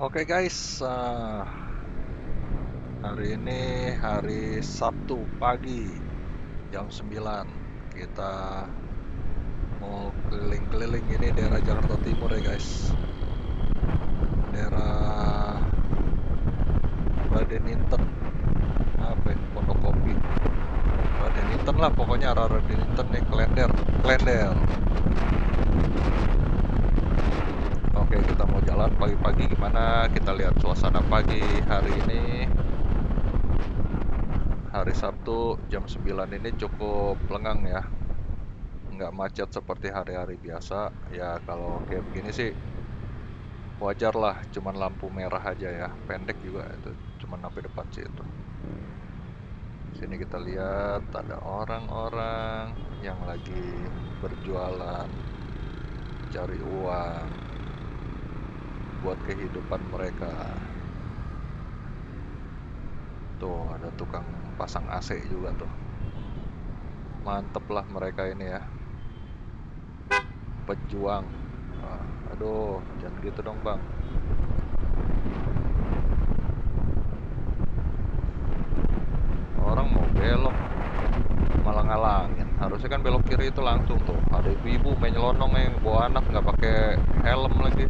Oke guys, hari ini hari Sabtu pagi jam 9. Kita mau keliling-keliling ini daerah Jakarta Timur ya guys. Daerah Raden Inten. Apa ini? Pondokopi. Raden Inten lah pokoknya arah Raden Inten nih, Klender. Klender. Oke, kita mau jalan pagi-pagi gimana? Kita lihat suasana pagi hari ini. Hari Sabtu jam 9 ini cukup lengang ya. Nggak macet seperti hari-hari biasa. Ya kalau kayak begini sih wajar lah, cuman lampu merah aja ya, pendek juga itu, cuman sampai depan sih itu. Sini kita lihat ada orang-orang yang lagi berjualan, cari uang buat kehidupan mereka. Tuh ada tukang pasang AC juga tuh. Mantep lah mereka ini ya, pejuang. Aduh, jangan gitu dong bang. Orang mau belok malah ngalangin. Harusnya kan belok kiri itu langsung tuh. Ada ibu-ibu main nyelonong yang bawa anak nggak pakai helm lagi.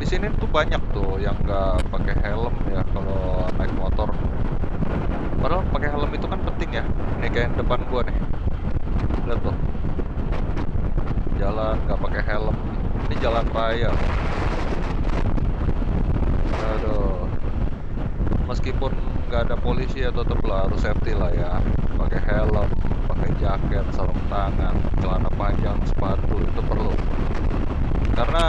Di sini tuh banyak tuh yang nggak pakai helm ya kalau naik motor. Padahal pakai helm itu kan penting ya. Ini kayak yang depan gua nih. Lihat tuh, jalan nggak pakai helm. Ini jalan raya. Aduh, meskipun nggak ada polisi ya tetap lah harus safety lah ya. Pakai helm, pakai jaket, sarung tangan, celana panjang, sepatu itu perlu. Karena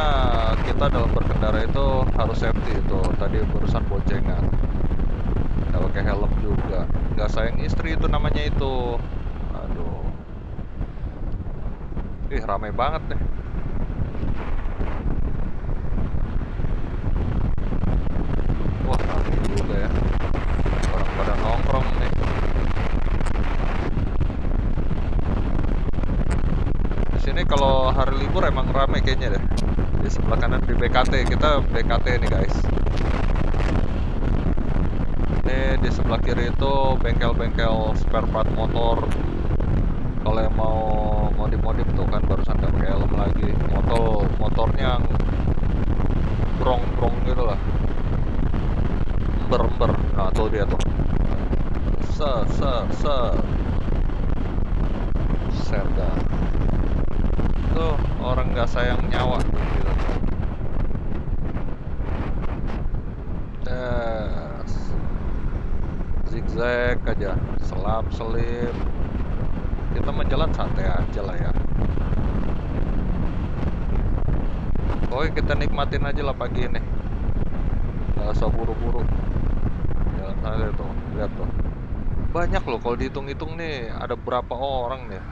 kita dalam berkendara itu harus safety itu. Tadi barusan boncengan, nggak pakai helm juga, nggak sayang istri itu namanya itu. Aduh, ih ramai banget nih. Wah ramai juga ya, orang pada nongkrong nih. Di sini kalau hari libur emang ramai kayaknya deh. Di sebelah kanan di BKT, kita BKT nih guys. Ini di sebelah kiri itu bengkel-bengkel spare part motor. Kalau yang mau modif-modif tuh kan barusan nggak pakai helm lagi. Motornya yang brong-brong gitu lah, ember-ember. Nah tuh dia tuh, se se se serda. Tuh orang nggak sayang nyawa gitu. Yes. Zigzag aja, selap selip. Kita menjalan santai aja lah ya. Oke, kita nikmatin aja lah pagi ini. Gak usah buru-buru. Jalan santai tuh, lihat tuh. Banyak loh kalau dihitung-hitung nih, ada berapa orang nih?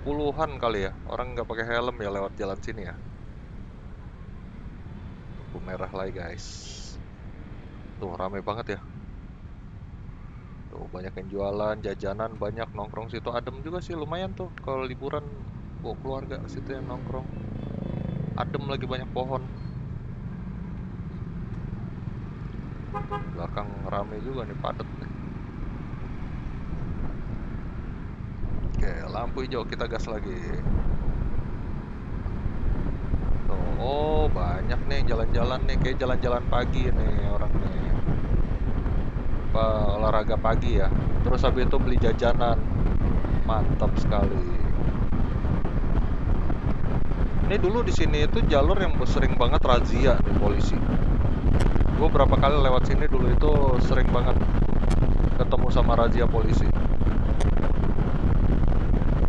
Puluhan kali ya, orang nggak pakai helm ya lewat jalan sini ya. Lampu merah lagi guys. Tuh ramai banget ya. Tuh banyak yang jualan, jajanan banyak, nongkrong situ adem juga sih, lumayan tuh kalau liburan bawa keluarga situ yang nongkrong. Adem lagi banyak pohon. Belakang rame juga nih, padet nih. Oke, lampu hijau kita gas lagi. Tuh, oh banyak nih jalan-jalan nih, kayak jalan-jalan pagi nih orang nih. Olahraga pagi ya. Terus habis itu beli jajanan. Mantap sekali. Ini dulu di sini itu jalur yang sering banget razia nih polisi. Gue berapa kali lewat sini dulu itu sering banget ketemu sama razia polisi.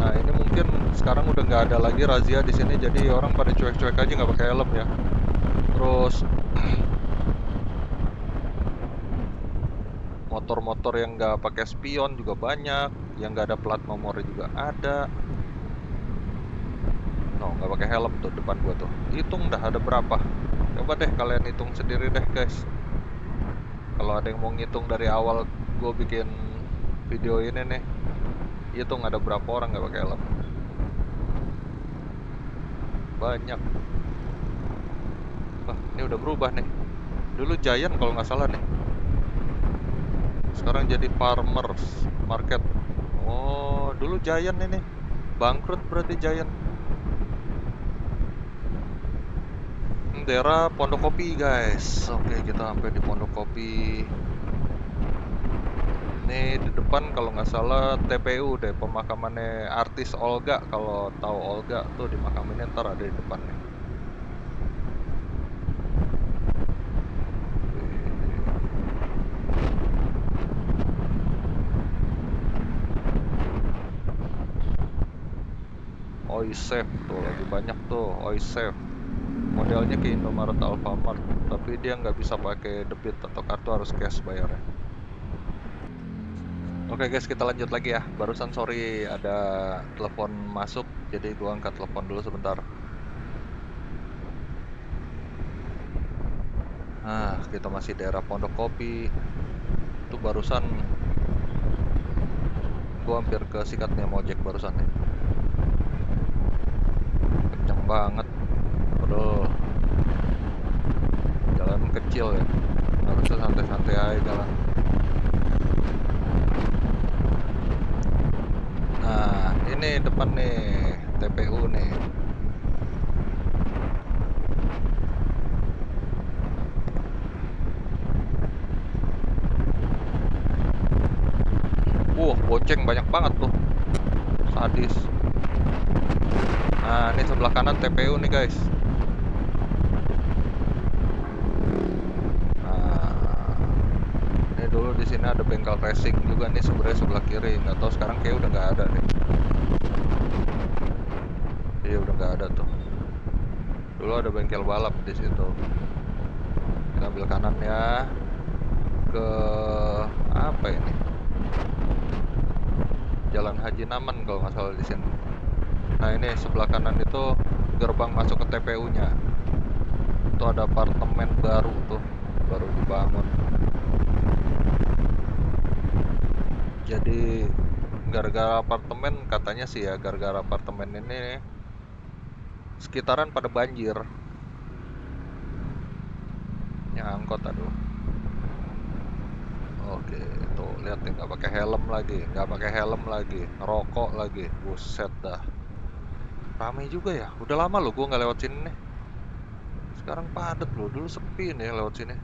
Nah ini mungkin sekarang udah nggak ada lagi razia di sini, jadi orang pada cuek-cuek aja nggak pakai helm ya. Terus motor-motor yang nggak pakai spion juga banyak, yang nggak ada plat nomor juga ada. No, nggak pakai helm tuh depan gua tuh. Hitung dah ada berapa. Coba deh kalian hitung sendiri deh guys. Kalau ada yang mau ngitung dari awal gue bikin video ini nih, hitung ada berapa orang nggak pakai helm. Banyak. Wah, ini udah berubah nih. Dulu Giant kalau nggak salah nih. Sekarang jadi Farmers Market. Oh, dulu Giant ini. Bangkrut berarti Giant. Daerah Pondokopi guys. Oke, kita sampai di Pondokopi. Ini di depan kalau nggak salah TPU deh, pemakamannya artis Olga. Kalau tahu Olga tuh dimakamin ntar ada di depan nih. Oisef tuh lagi banyak tuh Oisef. Modelnya ke Indomaret Alfamart, tapi dia nggak bisa pakai debit atau kartu, harus cash bayarnya. Oke guys, kita lanjut lagi ya. Barusan sorry ada telepon masuk, jadi gua angkat telepon dulu sebentar. Nah, kita masih daerah Pondokopi. Itu barusan gua hampir ke sikat nih Mojek barusan nih. Kenceng banget. Aduh. Jalan kecil ya. Harusnya santai-santai aja jalan. Nah, ini depan nih TPU nih. Bonceng banyak banget tuh. Sadis. Nah, ini sebelah kanan TPU nih guys. Nah, ini dulu di sini ada bengkel racing juga nih sebenarnya sebelah kiri. Nggak tahu sekarang kayak udah nggak ada deh. Iya udah nggak ada tuh. Dulu ada bengkel balap di situ. Kita ambil kanan ya. Ke apa ini? Jalan Haji Naman kalau nggak salah di sini. Nah ini sebelah kanan itu gerbang masuk ke TPU-nya. Itu ada apartemen baru tuh, baru dibangun. Jadi gara-gara apartemen katanya sih ya, gara-gara apartemen ini sekitaran pada banjir. Nyangkut aduh. Oke, tuh lihat nih nggak pakai helm lagi, ngerokok lagi, buset dah. Ramai juga ya, udah lama loh gue nggak lewat sini nih. Sekarang padat loh, dulu sepi nih lewat sini,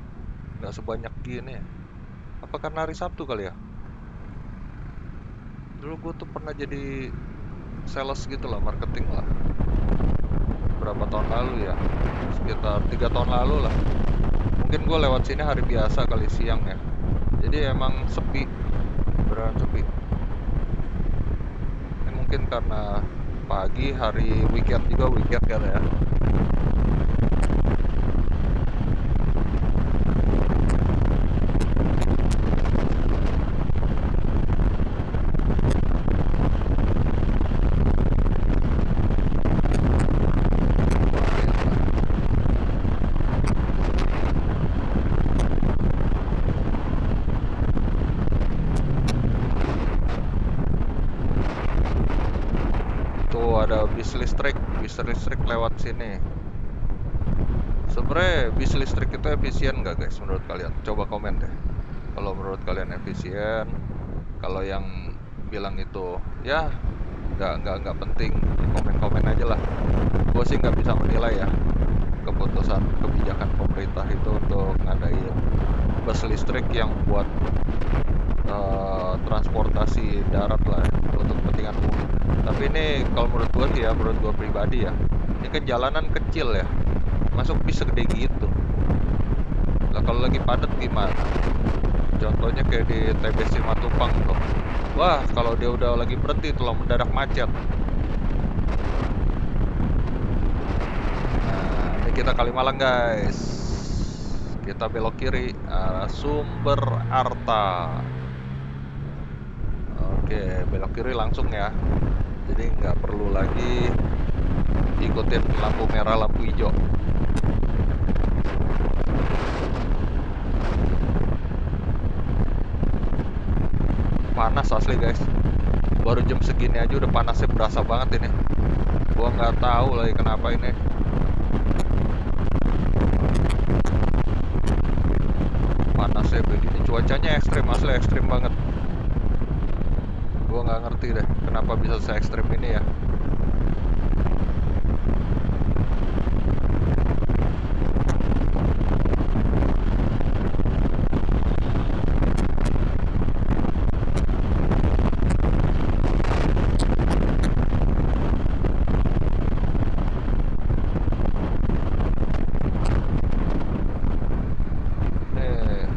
nggak sebanyak gini. Apa karena hari Sabtu kali ya? Dulu gue tuh pernah jadi sales gitu lah, marketing lah. Berapa tahun lalu ya? Sekitar 3 tahun lalu lah. Mungkin gue lewat sini hari biasa kali, siang ya. Jadi emang sepi, beneran sepi. Ini mungkin karena pagi, hari weekend juga, weekend kan ya. Tuh ada bis listrik lewat sini. Sebenarnya bis listrik itu efisien nggak guys menurut kalian? Coba komen deh. Kalau menurut kalian efisien, kalau yang bilang itu ya nggak penting, komen-komen aja lah. Gue sih nggak bisa menilai ya keputusan kebijakan pemerintah itu untuk ngadain bus listrik yang buat transportasi darat lah ya, untuk kepentingan umum. Tapi ini kalau menurut gue sih ya, menurut gue pribadi ya, ini kan jalanan kecil ya, masuk bis segede gitu. Lah kalau lagi padat gimana? Contohnya kayak di TBC Matupang tuh. Wah, kalau dia udah lagi berhenti tuh mendadak macet. Nah, ini kita Kalimalang guys. Kita belok kiri arah Sumber Arta. Oke, belok kiri langsung ya. Jadi nggak perlu lagi ikutin lampu merah, lampu hijau. Panas asli guys. Baru jam segini aja udah panasnya berasa banget ini. Gua nggak tahu lagi kenapa ini. cuacanya ekstrim, asli ekstrim banget. Gua nggak ngerti deh kenapa bisa se ekstrim ini ya. Nih.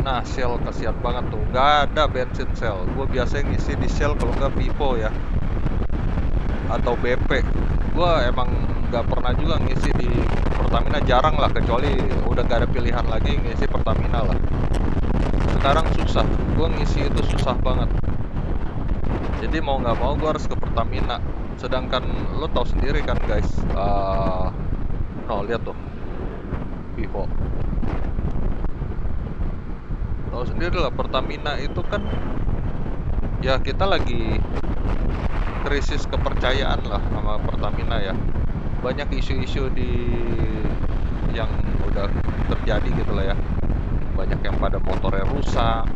Nah, Shell kasihan banget tuh, nggak ada bensin Shell. Gue biasanya ngisi di Shell kalau nggak Vivo ya, atau BP. Gue emang nggak pernah juga ngisi di Pertamina, jarang lah, kecuali udah gak ada pilihan lagi ngisi Pertamina lah. Sekarang susah, gue ngisi itu susah banget. Jadi mau nggak mau gue harus ke Pertamina. Sedangkan lo tahu sendiri kan guys, no lihat tuh Vivo. Tahu sendiri lah Pertamina itu kan ya kita lagi krisis kepercayaan lah sama Pertamina ya. Banyak isu-isu yang udah terjadi gitu lah ya. Banyak yang pada motornya rusak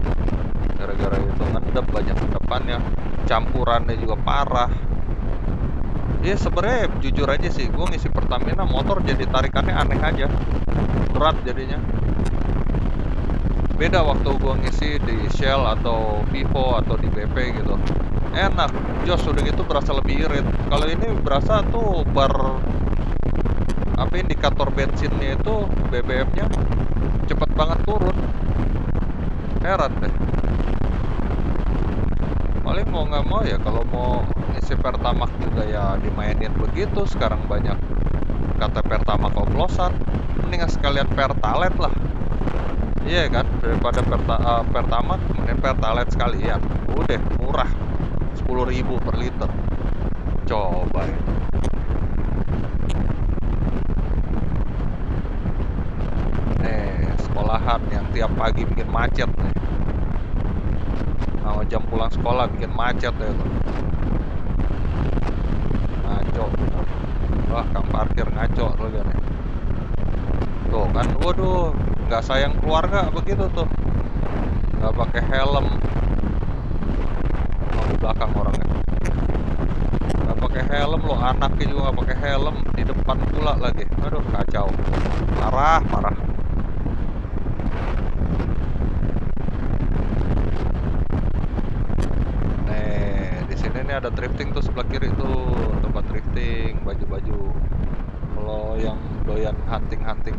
gara-gara itu ngendep banyak depannya, campurannya juga parah. Ya sebenarnya jujur aja sih, gue ngisi Pertamina motor jadi tarikannya aneh aja, berat jadinya. Beda waktu gue ngisi di Shell atau Vivo atau di BP gitu, enak, jos, udah gitu berasa lebih irit. Kalau ini berasa tuh indikator bensinnya itu BBM-nya cepet banget turun. Heran deh. Paling mau nggak mau ya kalau mau isi Pertamax juga ya dimainin begitu. Sekarang banyak kata Pertamax oplosan, mendingan sekalian Pertalite lah. Iya kan, daripada Pertamax kemudian Pertalite sekalian. Udah murah, 10.000 per liter. Coba itu. Nih, sekolahan yang tiap pagi bikin macet nih. Nah, jam pulang sekolah bikin macet ya tuh. Ngaco. Wah, kang parkir ngaco lo nih. Tuh kan, waduh, nggak sayang keluarga begitu tuh. Nggak pakai helm. Oh, di belakang orangnya. Nggak pakai helm lo, anaknya juga nggak pakai helm, di depan pula lagi. Aduh, kacau. Parah, parah. Ini ada drifting tuh sebelah kiri tuh, tempat drifting, baju-baju. Kalau yang doyan hunting-hunting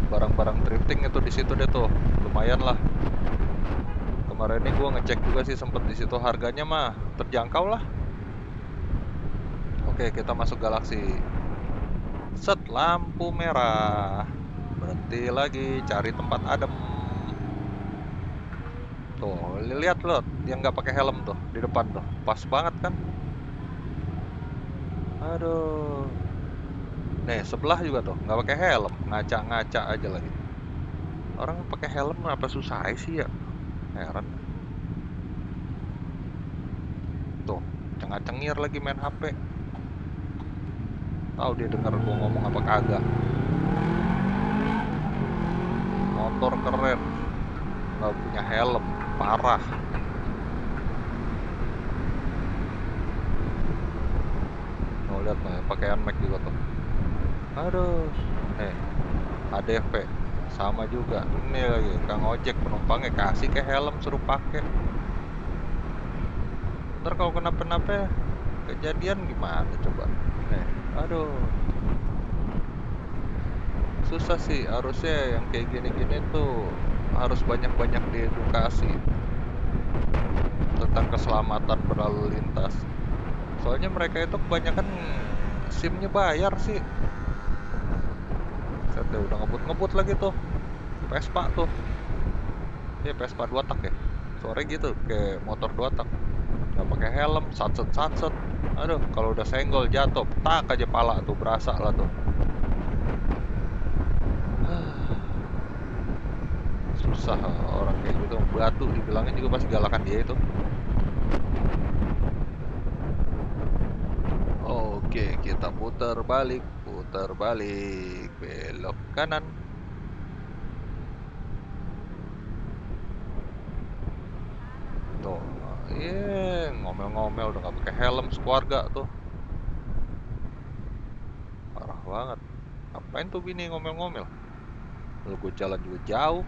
barang-barang drifting itu di situ deh tuh, lumayan lah. Kemarin ini gue ngecek juga sih, sempet di situ, harganya mah terjangkau lah. Oke, kita masuk galaksi. Set, lampu merah. Berhenti lagi, cari tempat adem. Tuh, lihat loh, yang nggak pakai helm tuh di depan tuh, pas banget kan? Aduh. Nih, sebelah juga tuh, nggak pakai helm, ngaca-ngaca aja lagi. Orang pakai helm apa susah sih ya? Heran. Tuh, cengir lagi main HP. Tahu dia denger gua ngomong apa kagak. Motor keren, nggak punya helm, parah. Mau lihat nih, pakaian Mac juga tuh. Aduh, nih, ADV sama juga. Ini lagi kang ojek penumpangnya kasih ke helm, suruh pakai. Ntar kalau kenapa-napa kejadian gimana coba? Nih, aduh. Susah sih, harusnya yang kayak gini-gini tuh harus banyak-banyak diedukasi tentang keselamatan berlalu lintas. Soalnya mereka itu kebanyakan SIM-nya bayar sih. Saya udah ngebut-ngebut lagi tuh. Vespa tuh. Iya, Vespa 2 tak ya. Suaranya gitu, kayak motor 2 tak. Gak pakai helm, satset. Aduh, kalau udah senggol jatuh, tak aja pala tuh, berasa lah tuh. Susah orang kayak gitu, batu dibilangin juga pasti galakan dia itu. Oke, kita putar balik, belok kanan. Tuh, ngomel-ngomel udah nggak pakai helm sekeluarga tuh. Parah banget. Ngapain tuh bini ngomel-ngomel? Lalu gue jalan juga jauh,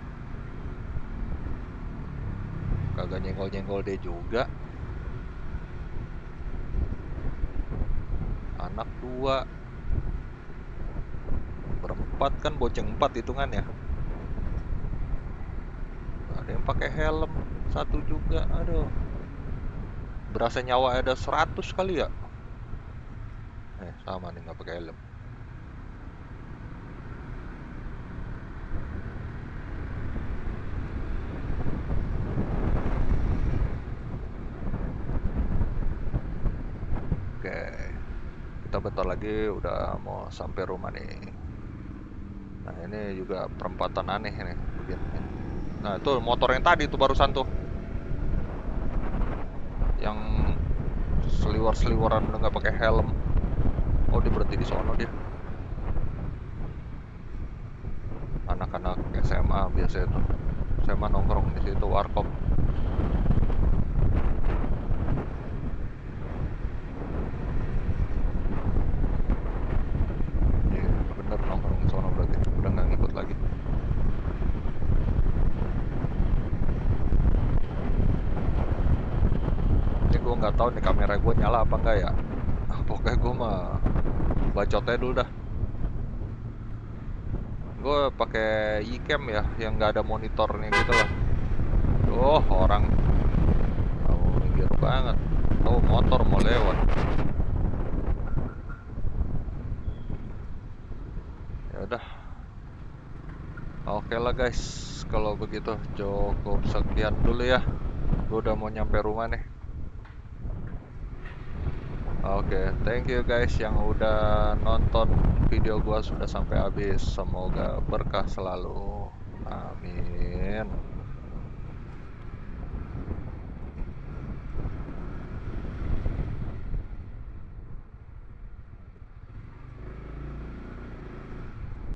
kagak nyenggol-nyenggol dia juga. Anak dua, berempat kan bonceng empat hitungannya. Ada yang pakai helm, satu juga. Aduh, berasa nyawa ada 100 kali ya. Sama nih nggak pakai helm. Oke, kita bentar lagi udah mau sampai rumah nih. Nah ini juga perempatan aneh nih begini. Nah itu motor yang tadi tuh barusan tuh, yang seliwer-seliweran udah nggak pakai helm. Oh dia berhenti di sono dia. Anak-anak SMA biasa itu. SMA nongkrong di situ warkop. Iya, bener nongkrong di sono berarti. Udah nggak ngikut lagi. Ini gue nggak tahu nih kamera gue nyala apa enggak ya. Pokoknya gue mah bacotnya dulu dah. Gue pakai iCam ya, yang nggak ada monitornya gitu lah. Oh orang mau minggir banget. Tahu motor mau lewat. Ya udah, oke lah guys. Kalau begitu cukup sekian dulu ya. Gue udah mau nyampe rumah nih. Oke, thank you guys yang udah nonton video gua sudah sampai habis. Semoga berkah selalu. Amin.